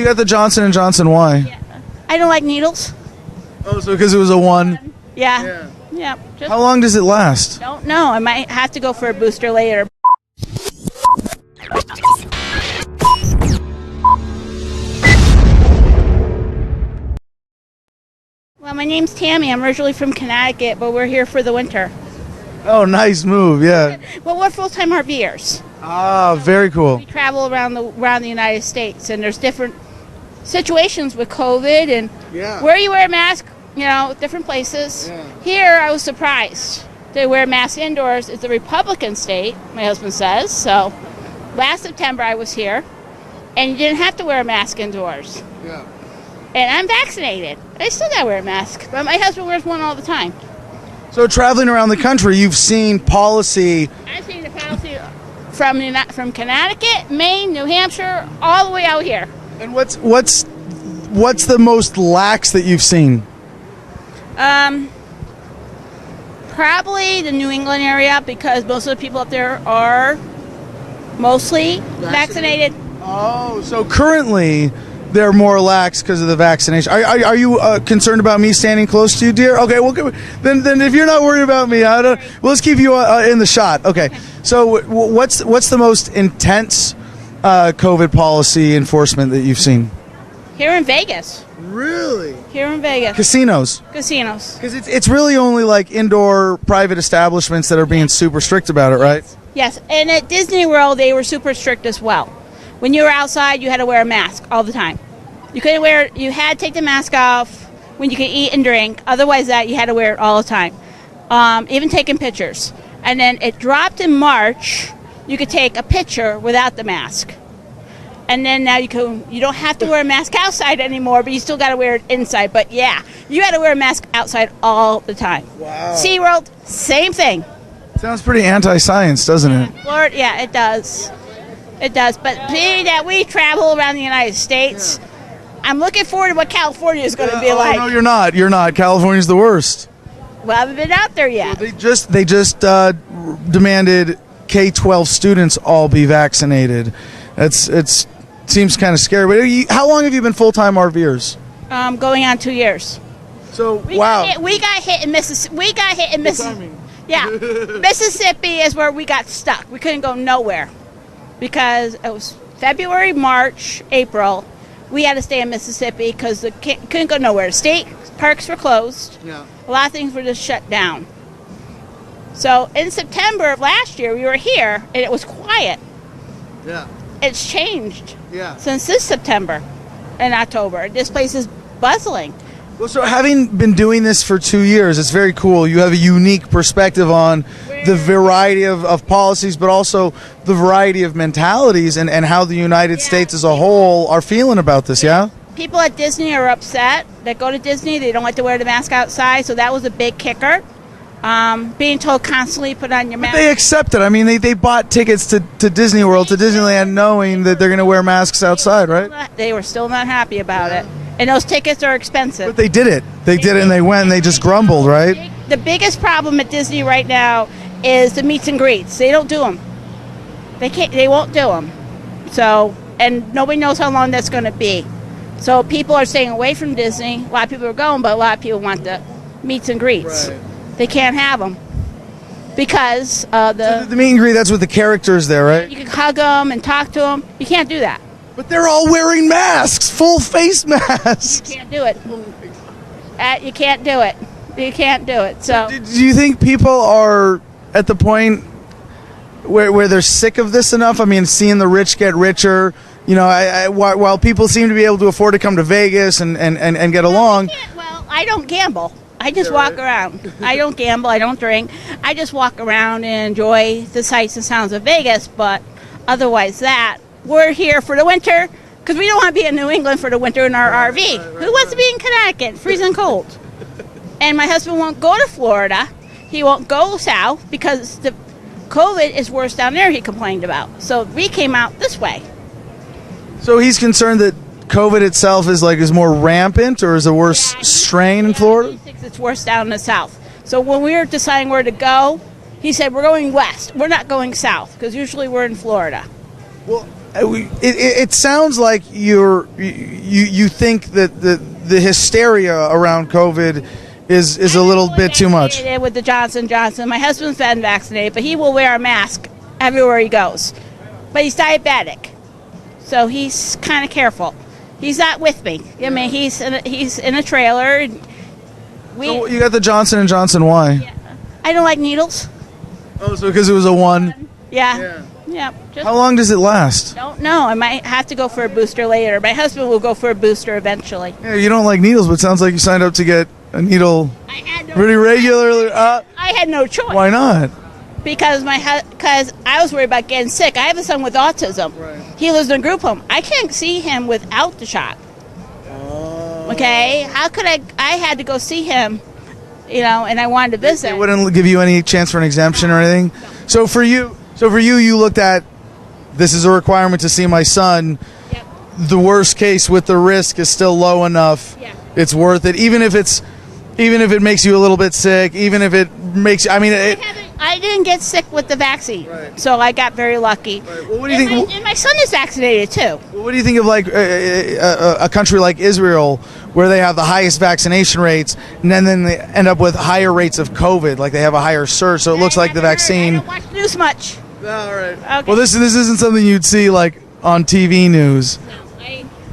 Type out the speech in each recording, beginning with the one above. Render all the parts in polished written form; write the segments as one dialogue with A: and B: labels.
A: You got the Johnson & Johnson. Why?
B: Yeah. I don't like needles.
A: Oh, so because it was a one.
B: Yeah.
A: How long does it last?
B: Don't know. I might have to go for a booster later. Well, my name's Tammy. I'm originally from Connecticut, but we're here for the winter.
A: Oh, nice move. Yeah.
B: Well, we're full-time RVers.
A: Ah, very cool.
B: We travel around the United States, and there's different situations with COVID and where you wear a mask, different places. Yeah. Here, I was surprised. They wear masks indoors. It's a Republican state, my husband says. So last September, I was here, and you didn't have to wear a mask indoors.
A: Yeah.
B: And I'm vaccinated. I still got to wear a mask, but my husband wears one all the time.
A: So traveling around the country, you've seen policy.
B: I've seen the policy from Connecticut, Maine, New Hampshire, all the way out here.
A: And what's the most lax that you've seen?
B: Probably the New England area, because most of the people up there are mostly vaccinated.
A: Oh, so currently they're more lax because of the vaccination. Are you concerned about me standing close to you, dear? Okay, well, then if you're not worried about me, let's keep you in the shot. Okay, so what's the most intense COVID policy enforcement that you've seen?
B: Here in Vegas.
A: Really?
B: Here in Vegas.
A: Casinos.
B: Because
A: it's really only like indoor private establishments that are being super strict about it, right?
B: Yes, and at Disney World they were super strict as well. When you were outside, you had to wear a mask all the time. You had to take the mask off when you could eat and drink. Otherwise, you had to wear it all the time. Even taking pictures. And then it dropped in March. You could take a picture without the mask. And then now you don't have to wear a mask outside anymore, but you still got to wear it inside. But yeah, you had to wear a mask outside all the time.
A: Wow.
B: SeaWorld, same thing.
A: Sounds pretty anti-science, doesn't it?
B: Florida, yeah, it does. It does. But being that we travel around the United States, I'm looking forward to what California is going to be like.
A: No, you're not. You're not. California's the worst.
B: Well, I haven't been out there yet.
A: Well, they just demanded K-12 students all be vaccinated. It seems kind of scary. But how long have you been full-time RVers?
B: Going on 2 years.
A: So
B: we got hit in Mississippi. Yeah, Mississippi is where we got stuck. We couldn't go nowhere because it was February, March, April. We had to stay in Mississippi because couldn't go nowhere. The state parks were closed. Yeah. A lot of things were just shut down. So in September of last year, we were here and it was quiet.
A: Yeah.
B: It's changed since this September and October. This place is bustling.
A: Well, so having been doing this for 2 years, it's very cool. You have a unique perspective on the variety of policies, but also the variety of mentalities and how the United States as a whole are feeling about this, yeah?
B: People at Disney are upset that go to Disney. They don't like to wear the mask outside, so that was a big kicker. Being told constantly, put on your mask.
A: But they accept it. I mean, they bought tickets to Disney World, to Disneyland, knowing that they're going to wear masks outside, right?
B: They were still not happy about it. And those tickets are expensive.
A: But they did it. They did it, and they went, and they just grumbled, right?
B: The biggest problem at Disney right now is the meets and greets. They don't do them. They won't do them. So, and nobody knows how long that's going to be. So people are staying away from Disney. A lot of people are going, but a lot of people want the meets and greets. Right. They can't have them because so
A: the meet and greet, that's with the characters there, right?
B: You can hug them and talk to them. You can't do that.
A: But they're all wearing masks, full face masks.
B: You can't do it. You can't do it. You can't do it. So,
A: do you think people are at the point where they're sick of this enough? I mean, seeing the rich get richer. You know, while people seem to be able to afford to come to Vegas and get along.
B: Well, I don't gamble. I just walk around. I don't gamble. I don't drink. I just walk around and enjoy the sights and sounds of Vegas. But otherwise we're here for the winter because we don't want to be in New England for the winter in our RV. Who wants to be in Connecticut, freezing cold? And my husband won't go to Florida. He won't go south because the COVID is worse down there, he complained about. So we came out this way.
A: So he's concerned that COVID itself is more rampant, or is a worse strain in Florida?
B: He thinks it's worse down in the south. So when we were deciding where to go, he said, we're going west. We're not going south because usually we're in Florida.
A: Well, it sounds like you think that the hysteria around COVID is a little bit too much.
B: With the Johnson & Johnson, my husband's been vaccinated, but he will wear a mask everywhere he goes. But he's diabetic, so he's kind of careful. He's not with me. I mean, he's in a trailer.
A: So you got the Johnson & Johnson. Why?
B: Yeah. I don't like needles.
A: Oh, so because it was a one.
B: Yeah.
A: How long does it last?
B: Don't know. I might have to go for a booster later. My husband will go for a booster eventually.
A: Yeah, you don't like needles, but it sounds like you signed up to get a needle pretty regularly.
B: I had no choice.
A: Why not?
B: Because I was worried about getting sick. I have a son with autism.
A: Right.
B: He lives in a group home. I can't see him without the shot. Okay? How could I had to go see him, and I wanted to visit.
A: They wouldn't give you any chance for an exemption or anything?
B: No.
A: So for you, you looked at, this is a requirement to see my son.
B: Yep.
A: The worst case with the risk is still low enough.
B: Yeah.
A: It's worth it, even if it makes you a little bit sick, even if it makes.
B: I didn't get sick with the vaccine,
A: right.
B: So I got very lucky.
A: Right. Well, what do you think?
B: And my son is vaccinated too.
A: What do you think of like a country like Israel, where they have the highest vaccination rates, and then they end up with higher rates of COVID, like they have a higher surge, so it looks like the vaccine.
B: I don't watch news much.
A: All right.
B: Okay.
A: Well, this isn't something you'd see like on TV news.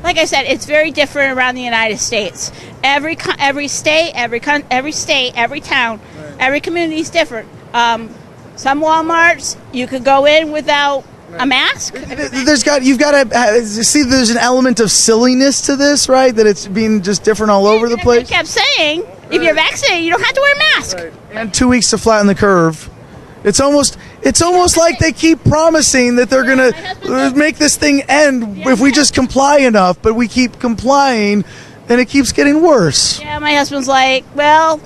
B: Like I said, it's very different around the United States. Every state, every town, every community is different. Some Walmarts you could go in without a mask.
A: You've got to see. There's an element of silliness to this, right? That it's being just different all over the place.
B: I kept saying, if you're vaccinated, you don't have to wear a mask.
A: Right. And 2 weeks to flatten the curve. It's almost like they keep promising that they're gonna make this thing end if we just comply enough, but we keep complying, and it keeps getting worse.
B: Yeah, my husband's like, well,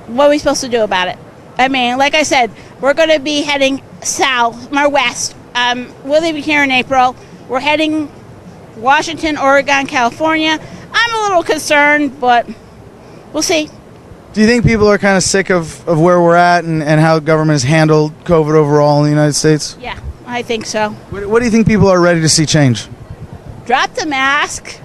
B: what are we supposed to do about it? I mean, like I said, we're going to be heading south, or west. We're leaving here in April. We're heading Washington, Oregon, California. I'm a little concerned, but we'll see.
A: Do you think people are kind of sick of where we're at and how government has handled COVID overall in the United States?
B: Yeah, I think so.
A: What do you think people are ready to see change?
B: Drop the mask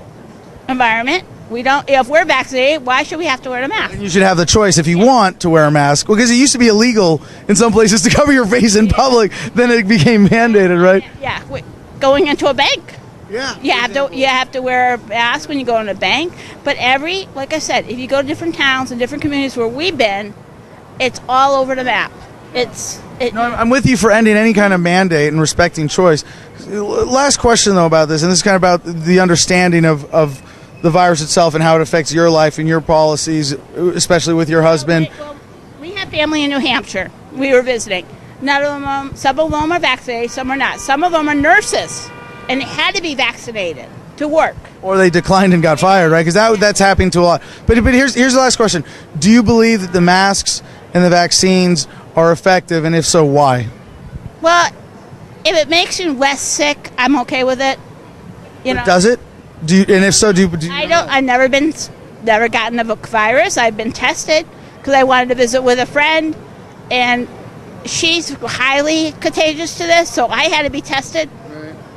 B: environment. If we're vaccinated, why should we have to wear a mask?
A: You should have the choice if you want to wear a mask. Because it used to be illegal in some places to cover your face in public. Then it became mandated, right?
B: Yeah, going into a bank.
A: Yeah.
B: You have to wear a mask when you go in a bank. But like I said, if you go to different towns and different communities where we've been, it's all over the map.
A: No, I'm with you for ending any kind of mandate and respecting choice. Last question, though, about this, and this is kind of about the understanding of the virus itself and how it affects your life and your policies, especially with your husband.
B: Well, we have family in New Hampshire. We were visiting. Some of them are vaccinated, some are not. Some of them are nurses and had to be vaccinated to work.
A: Or they declined and got fired, right? Because that's happening to a lot. But here's the last question. Do you believe that the masks and the vaccines are effective, and if so, why?
B: Well, if it makes you less sick, I'm okay with it.
A: Does it? And if so, do you
B: I've never gotten the virus. I've been tested because I wanted to visit with a friend, and she's highly contagious to this, so I had to be tested,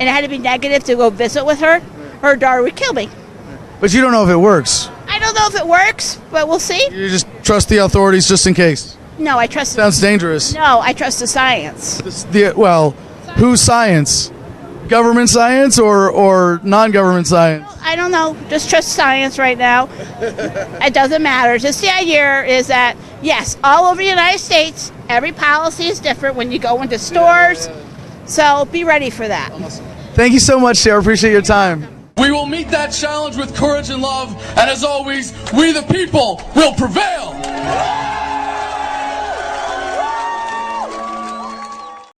B: and it had to be negative to go visit with her. Her daughter would kill me.
A: But you don't know if it works.
B: I don't know if it works, but we'll see.
A: You just trust the authorities just in case.
B: No, I trust.
A: Sounds dangerous.
B: No, I trust the science.
A: Whose science? Government science or non-government science?
B: I don't know. Just trust science right now. It doesn't matter. Just the idea is that, yes, all over the United States, every policy is different when you go into stores. So be ready for that.
A: Awesome. Thank you so much, Sarah. Appreciate your time.
C: We will meet that challenge with courage and love. And as always, we the people will prevail.